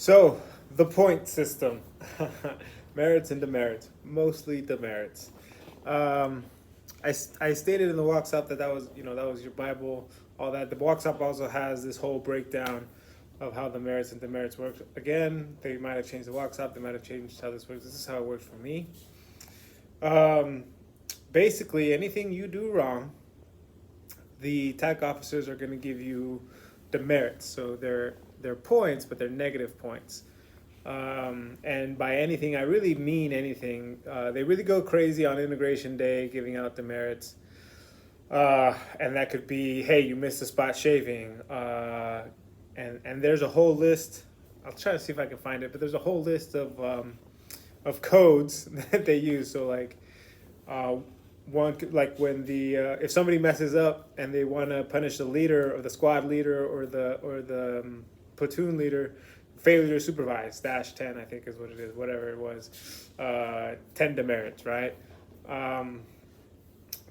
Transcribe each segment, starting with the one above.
So, the point system. Merits and demerits. Mostly demerits. Um, I stated in the workshop that was, that was your Bible, all that. The workshop also has this whole breakdown of how the merits and demerits work. Again, they might have changed the workshop, they might have changed how this works. This is how it works for me. Um, Basically, anything you do wrong, the TAC officers are going to give you demerits. So they're points, but they're negative points. And by anything, I really mean anything. They really go crazy on integration day, giving out demerits. And that could be, hey, you missed a spot shaving. And there's a whole list. I'll try to see if I can find it, but there's a whole list of codes that they use. So uh, like when if somebody messes up and they want to punish the leader or the squad leader or the platoon leader, failure to supervise -10, I think is what it is, whatever it was, 10 demerits, right?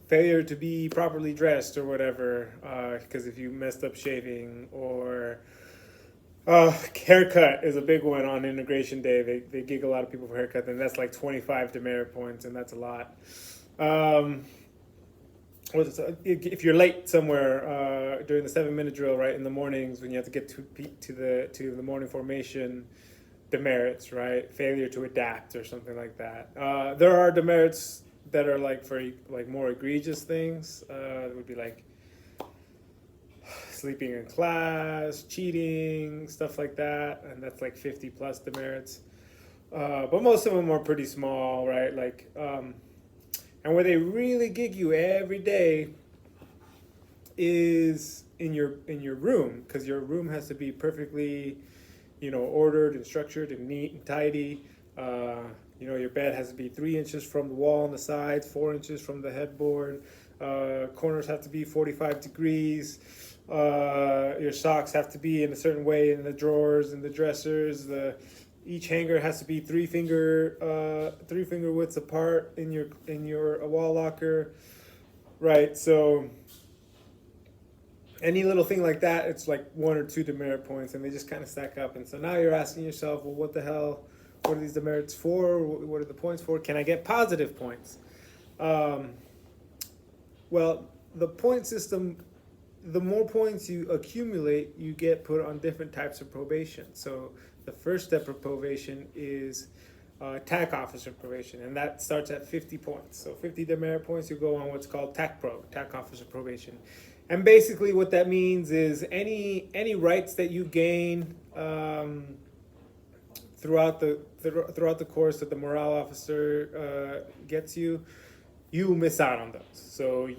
Failure to be properly dressed or whatever, because if you messed up shaving, or haircut is a big one on integration day. They gig a lot of people for haircut, and that's like 25 demerit points, and that's a lot. If you're late somewhere during the 7-minute drill, right, in the mornings when you have to get to the morning formation, demerits, right? Failure to adapt or something like that. There are demerits that are like for like more egregious things. It would be like sleeping in class, cheating, stuff like that, and that's like 50 plus demerits. But most of them are pretty small, right? And where they really gig you every day is in your room, because your room has to be perfectly, ordered and structured and neat and tidy. Your bed has to be 3 inches from the wall on the sides, 4 inches from the headboard. Corners have to be 45 degrees. Your socks have to be in a certain way in the drawers and the dressers. Each hanger has to be 3 finger widths apart in your wall locker, right? So any little thing like that, it's like 1 or 2 demerit points, and they just kind of stack up. And so now you're asking yourself, well, what the hell? What are these demerits for? What are the points for? Can I get positive points? Well, the point system, the more points you accumulate, you get put on different types of probation. So the first step of probation is TAC officer probation, and that starts at 50 points. So 50 demerit points, you go on what's called TAC Pro, TAC officer probation. And basically what that means is any rights that you gain throughout the course that the morale officer gets you miss out on those. So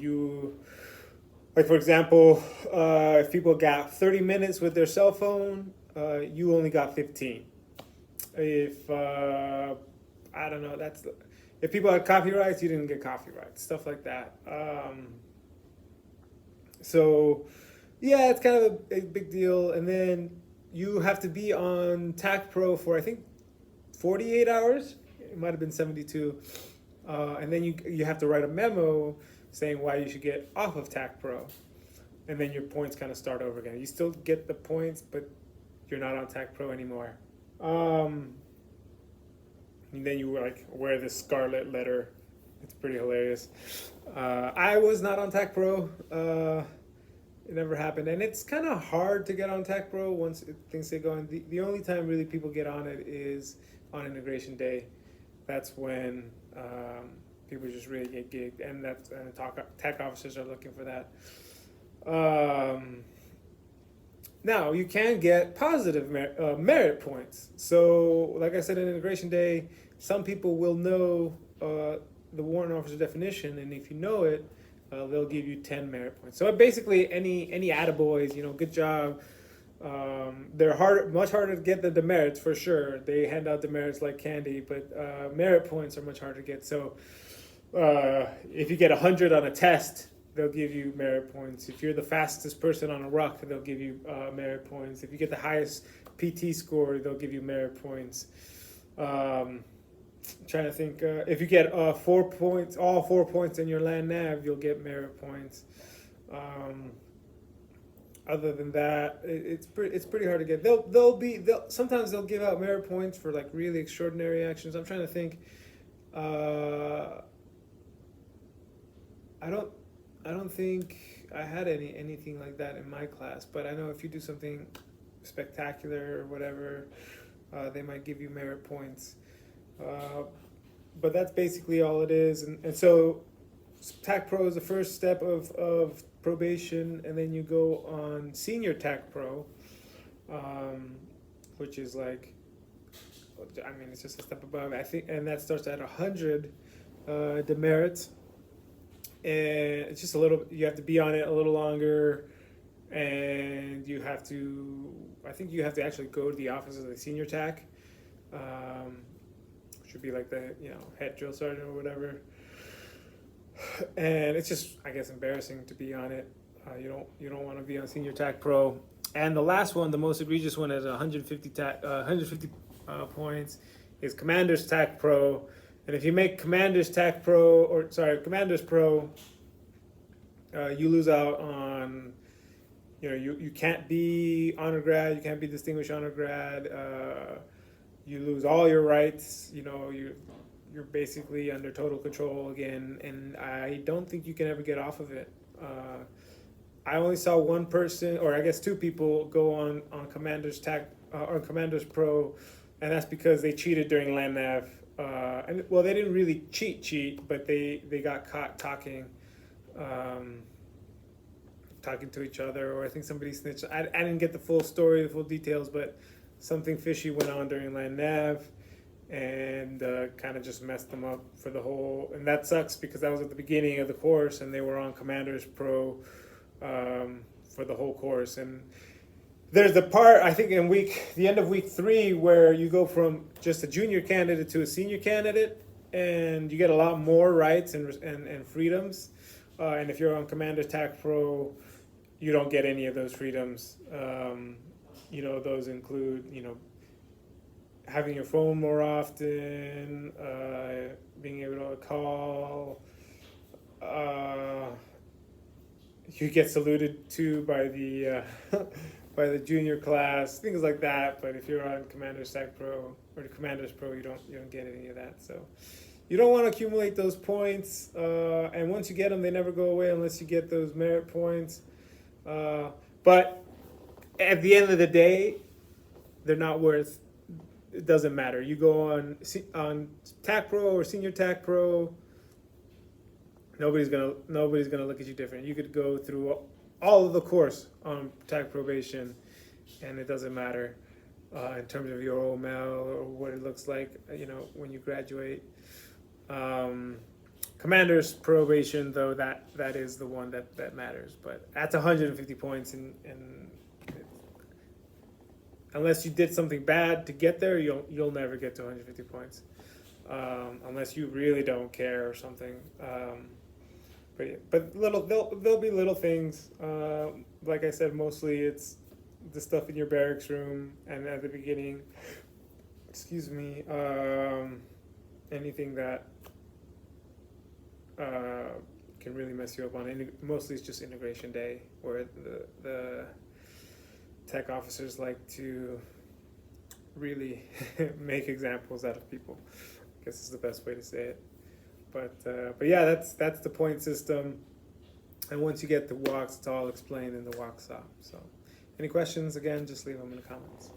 like for example, if people got 30 minutes with their cell phone, you only got 15. If I don't know, if people had coffee rights, you didn't get coffee rights, stuff like that. So yeah, it's kind of a big deal. And then you have to be on TAC Pro for, I think, 48 hours. It might have been 72. And then you have to write a memo saying why you should get off of TAC Pro. And then your points kind of start over again. You still get the points, but you're not on TAC Pro anymore. And then you wear this scarlet letter. It's pretty hilarious. I was not on TAC Pro. It never happened. And it's kind of hard to get on TAC Pro once things get going. The only time really people get on it is on integration day. That's when people just really get gigged, and TAC officers are looking for that. Now you can get positive merit points. So, like I said, in integration day, some people will know the warrant officer definition, and if you know it, they'll give you 10 merit points. So basically, any attaboys, good job. They're much harder to get than the demerits for sure. They hand out demerits like candy, but merit points are much harder to get. So if you get 100 on a test, they'll give you merit points. If you're the fastest person on a ruck, they'll give you merit points. If you get the highest PT score, they'll give you merit points. Trying to think, if you get 4 points, all 4 points in your land nav, you'll get merit points. Other than that, it's pretty hard to get. Sometimes they'll give out merit points for like really extraordinary actions. I'm trying to think. Uh, I don't think I had anything like that in my class, but I know if you do something spectacular or whatever, they might give you merit points. But that's basically all it is, and so TAC Pro is the first step of probation, and then you go on Senior TAC Pro, which is like, I mean, it's just a step above, I think, and that starts at 100 demerits, and it's just a little. You have to be on it a little longer, and you have to. I think you have to actually go to the office of the Senior TAC, which would be like the head drill sergeant or whatever. And it's just, I guess, embarrassing to be on it. You don't want to be on Senior TAC Pro. And the last one, the most egregious one, is 150 points, is Commander's TAC Pro. And if you make Commander's Pro, you lose out on, you can't be honor grad, you can't be distinguished honor grad. You lose all your rights. You're basically under total control again, and I don't think you can ever get off of it. I only saw one person, or I guess two people, go on Commander's TAC or Commander's Pro, and that's because they cheated during land nav. And well, they didn't really cheat, but they got caught talking to each other, or I think somebody snitched. I didn't get the full story, the full details, but something fishy went on during land nav, and kind of just messed them up for the whole. And that sucks because that was at the beginning of the course, and they were on Commander's Pro for the whole course. And there's the part, I think, the end of week 3, where you go from just a junior candidate to a senior candidate, and you get a lot more rights and freedoms. And if you're on Commander's TAC Pro, you don't get any of those freedoms. Those include, having your phone more often, being able to call, you get saluted to by the by the junior class, things like that. But if you're on Commander's TAC Pro or the Commander's Pro, you don't get any of that. So you don't want to accumulate those points. And once you get them, they never go away unless you get those merit points. But at the end of the day, they're not worth. It doesn't matter. You go on TAC Pro or Senior TAC Pro. Nobody's gonna look at you different. You could go through all of the course on TAC probation, and it doesn't matter in terms of your OML or what it looks like, when you graduate. Commander's probation, though, that is the one that matters. But that's 150 points, and unless you did something bad to get there, you'll never get to 150 points, unless you really don't care or something. But there'll be little things. Like I said, mostly it's the stuff in your barracks room, and at the beginning, anything that can really mess you up on. Mostly it's just integration day, where the tech officers like to really make examples out of people. I guess is the best way to say it. But yeah, that's the point system. And once you get the walks, it's all explained in the walk stop. So any questions, again, just leave them in the comments.